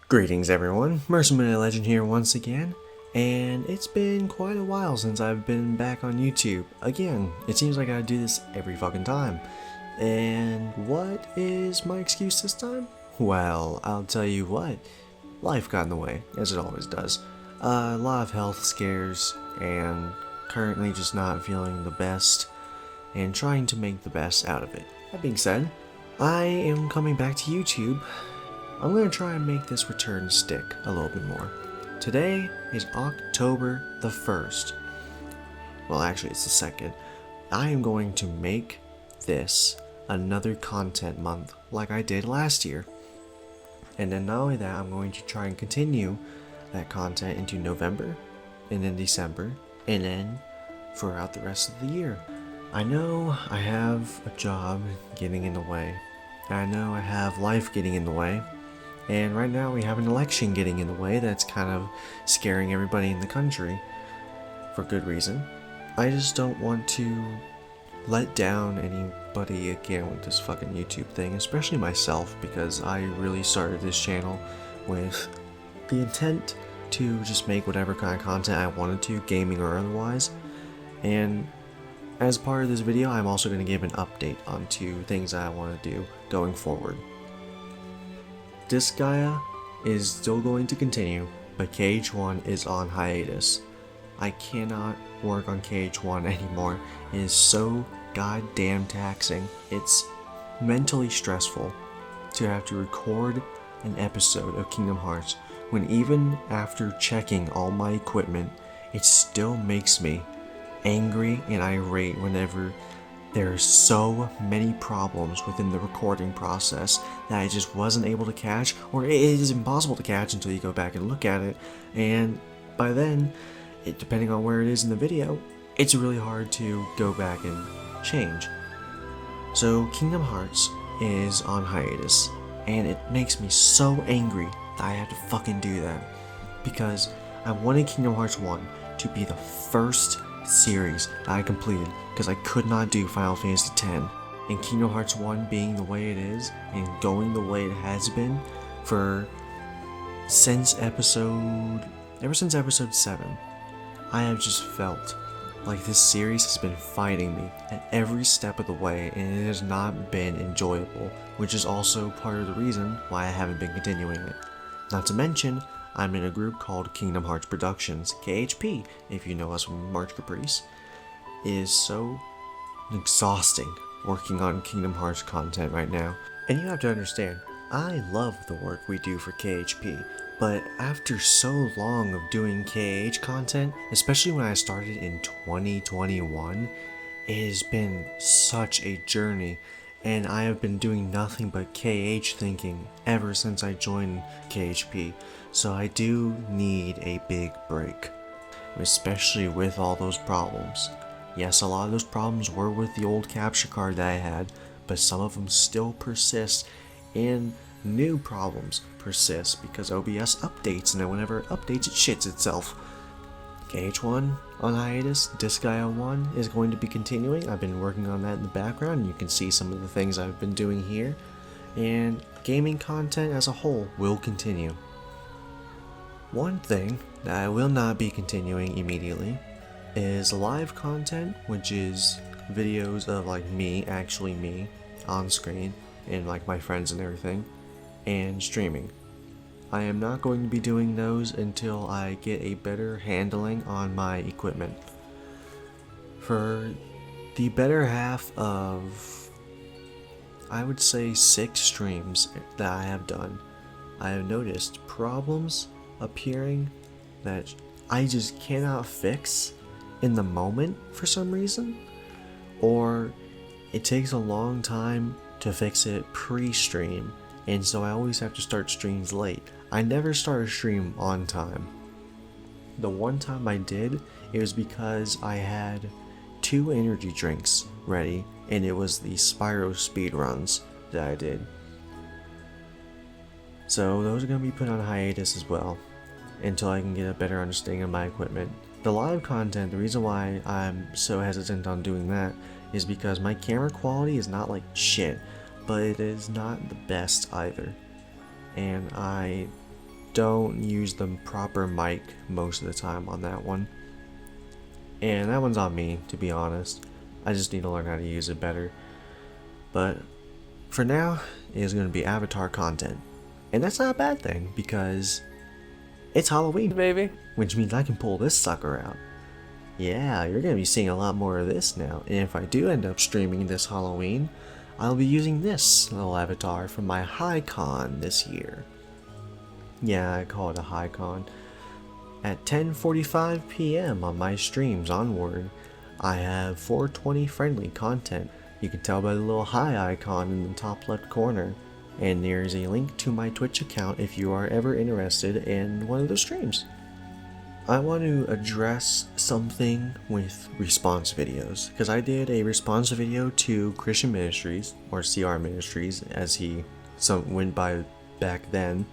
Greetings everyone, Mercenary Legend here once again, and it's been quite a while since I've been back on YouTube. Again, it seems like I do this every fucking time. And what is my excuse this time? Well, I'll tell you what, life got in the way, as it always does. A lot of health scares, and currently just not feeling the best, and trying to make the best out of it. That being said, I am coming back to YouTube. I'm going to try and make this return stick a little bit more. Today is October the 1st. Well, actually, it's the 2nd. I am going to make this another content month like I did last year. And then not only that, I'm going to try and continue that content into November, and then December, and then throughout the rest of the year. I know I have a job getting in the way. I know I have life getting in the way. And right now we have an election getting in the way that's kind of scaring everybody in the country, for good reason. I just don't want to let down anybody again with this fucking YouTube thing, especially myself, because I really started this channel with the intent to just make whatever kind of content I wanted to, gaming or otherwise. And as part of this video, I'm also going to give an update onto things that I want to do going forward. Disgaea is still going to continue, but KH1 is on hiatus. I cannot work on KH1 anymore. It is so goddamn taxing. It's mentally stressful to have to record an episode of Kingdom Hearts when even after checking all my equipment, it still makes me angry and irate whenever there are so many problems within the recording process that I just wasn't able to catch, or it is impossible to catch until you go back and look at it, and by then, depending on where it is in the video, it's really hard to go back and change. So Kingdom Hearts is on hiatus, and it makes me so angry that I have to fucking do that, because I wanted Kingdom Hearts 1 to be the first series that I completed, because I could not do Final Fantasy X, and Kingdom Hearts 1 being the way it is and going the way it has been ever since episode 7, I have just felt like this series has been fighting me at every step of the way, and it has not been enjoyable, which is also part of the reason why I haven't been continuing it. Not to mention, I'm in a group called Kingdom Hearts Productions, KHP, if you know us from March Caprice. It is so exhausting working on Kingdom Hearts content right now. And you have to understand, I love the work we do for KHP, but after so long of doing KH content, especially when I started in 2021, it has been such a journey, and I have been doing nothing but KH thinking ever since I joined KHP, so I do need a big break, especially with all those problems. Yes, a lot of those problems were with the old capture card that I had, but some of them still persist, and new problems persist because OBS updates, and then whenever it updates, it shits itself. KH1 on hiatus, Disgaea 1 is going to be continuing. I've been working on that in the background, and you can see some of the things I've been doing here, and gaming content as a whole will continue. One thing that I will not be continuing immediately is live content, which is videos of like me, actually me, on screen, and like my friends and everything, and streaming. I am not going to be doing those until I get a better handling on my equipment. For the better half of, I would say, 6 streams that I have done, I have noticed problems appearing that I just cannot fix in the moment for some reason, or it takes a long time to fix it pre-stream, and so I always have to start streams late. I never start a stream on time. The one time I did, it was because I had 2 energy drinks ready, and it was the Spyro speedruns that I did. So those are going to be put on hiatus as well, until I can get a better understanding of my equipment. The live content, the reason why I'm so hesitant on doing that is because my camera quality is not like shit, but it is not the best either. And I don't use the proper mic most of the time on that one. And that one's on me, to be honest. I just need to learn how to use it better. But for now, it is going to be Avatar content. And that's not a bad thing, because it's Halloween, baby. Which means I can pull this sucker out. Yeah, you're going to be seeing a lot more of this now. And if I do end up streaming this Halloween, I'll be using this little avatar from my HiCon this year. Yeah, I call it a HiCon. At 10:45 p.m. on my streams onward, I have 420 friendly content. You can tell by the little hi icon in the top left corner. And there's a link to my Twitch account if you are ever interested in one of those streams. I want to address something with response videos, because I did a response video to Christian Ministries, or CR Ministries as he went by back then,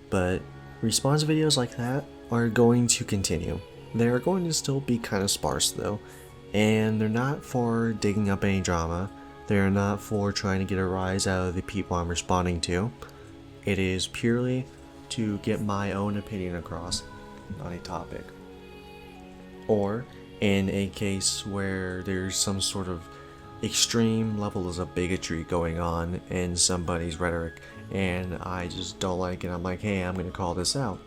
but response videos like that are going to continue. They are going to still be kind of sparse though, and they're not for digging up any drama. They're not for trying to get a rise out of the people I'm responding to. It is purely to get my own opinion across on a topic. Or in a case where there's some sort of extreme levels of bigotry going on in somebody's rhetoric and I just don't like it, I'm like, hey, I'm gonna call this out.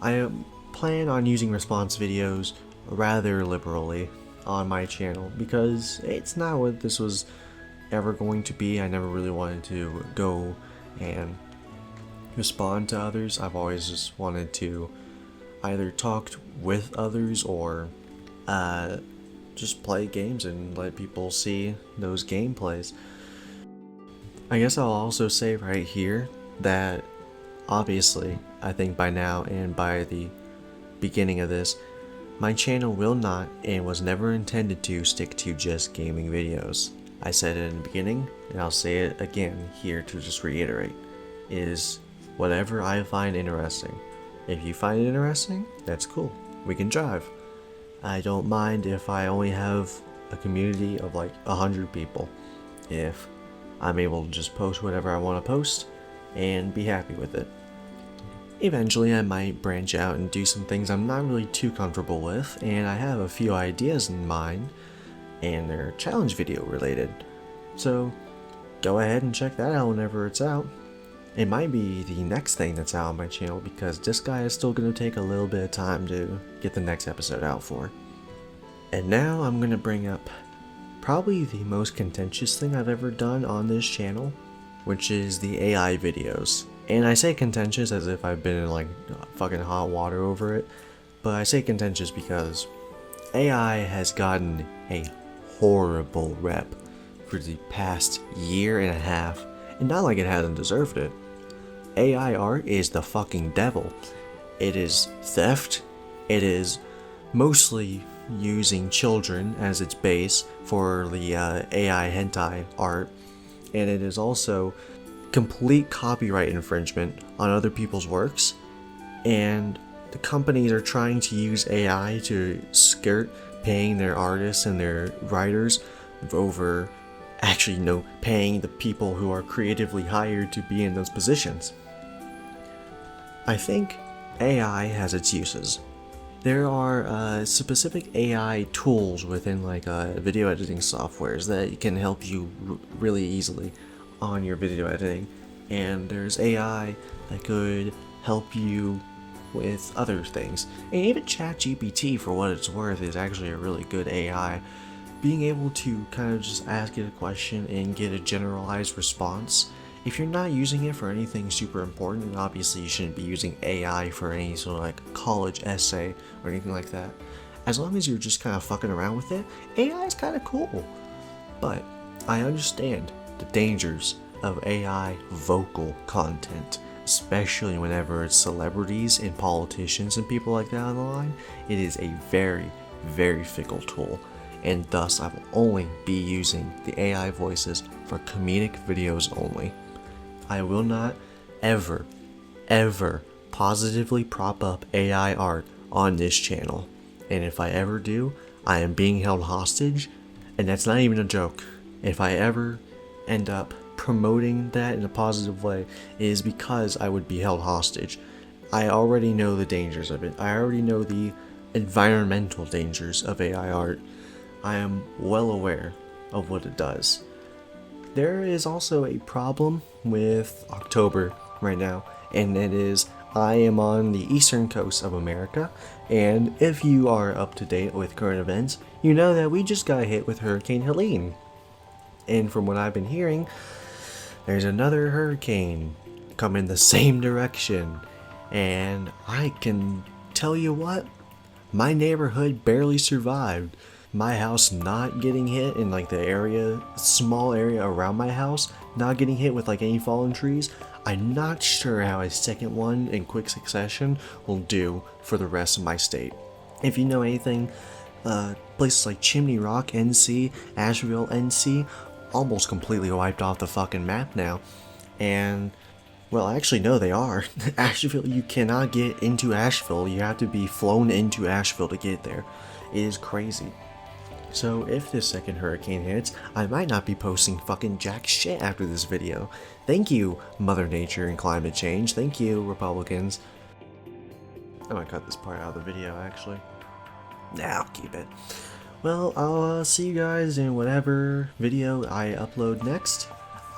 I plan on using response videos rather liberally on my channel because it's not what this was ever going to be. I never really wanted to go and respond to others. I've always just wanted to either talk with others or just play games and let people see those gameplays. I guess I'll also say right here that obviously I think by now and by the beginning of this, my channel will not and was never intended to stick to just gaming videos. I said it in the beginning and I'll say it again here to just reiterate, is whatever I find interesting. If you find it interesting, that's cool. We can drive. I don't mind if I only have a community of like 100 people. If I'm able to just post whatever I want to post and be happy with it. Eventually I might branch out and do some things I'm not really too comfortable with, and I have a few ideas in mind, and they're challenge video related. So go ahead and check that out whenever it's out. It might be the next thing that's out on my channel because this guy is still going to take a little bit of time to get the next episode out for. And now I'm going to bring up probably the most contentious thing I've ever done on this channel, which is the AI videos. And I say contentious as if I've been in like fucking hot water over it, but I say contentious because AI has gotten a horrible rep for the past year and a half, and not like it hasn't deserved it. AI art is the fucking devil. It is theft, it is mostly using children as its base for the AI hentai art, and it is also complete copyright infringement on other people's works, and the companies are trying to use AI to skirt paying their artists and their writers over actually paying the people who are creatively hired to be in those positions. I think AI has its uses. There are specific AI tools within like video editing softwares that can help you really easily on your video editing, and there's AI that could help you with other things. And even ChatGPT, for what it's worth, is actually a really good AI. Being able to kind of just ask it a question and get a generalized response. If you're not using it for anything super important, and obviously you shouldn't be using AI for any sort of like college essay or anything like that. As long as you're just kind of fucking around with it, AI is kind of cool. But I understand the dangers of AI vocal content, especially whenever it's celebrities and politicians and people like that on the line. It is a very, very fickle tool, and thus I will only be using the AI voices for comedic videos only. I will not ever positively prop up AI art on this channel, and if I ever do, I am being held hostage, and that's not even a joke. If I ever end up promoting that in a positive way is because I would be held hostage. I already know the dangers of it. I already know the environmental dangers of AI art. I am well aware of what it does. There is also a problem with October right now, and it is I am on the eastern coast of America, and if you are up to date with current events, you know that we just got hit with Hurricane Helene. And from what I've been hearing, there's another hurricane coming the same direction. And I can tell you what, my neighborhood barely survived. My house not getting hit in like the area, small area around my house, not getting hit with like any fallen trees. I'm not sure how a second one in quick succession will do for the rest of my state. If you know anything, places like Chimney Rock, NC, Asheville, NC, almost completely wiped off the fucking map now. And, well, actually, no, they are. Asheville, you cannot get into Asheville. You have to be flown into Asheville to get there. It is crazy. So if this second hurricane hits, I might not be posting fucking jack shit after this video. Thank you, Mother Nature and climate change. Thank you, Republicans. I might cut this part out of the video, actually. Nah, I'll keep it. Well, I'll see you guys in whatever video I upload next.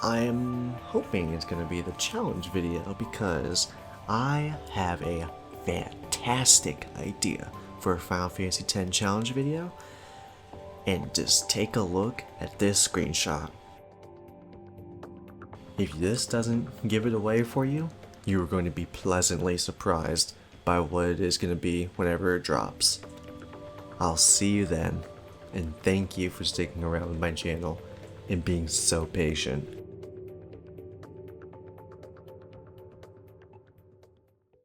I'm hoping it's going to be the challenge video because I have a fantastic idea for a Final Fantasy X challenge video. And just take a look at this screenshot. If this doesn't give it away for you, you are going to be pleasantly surprised by what it is going to be whenever it drops. I'll see you then, and thank you for sticking around with my channel and being so patient.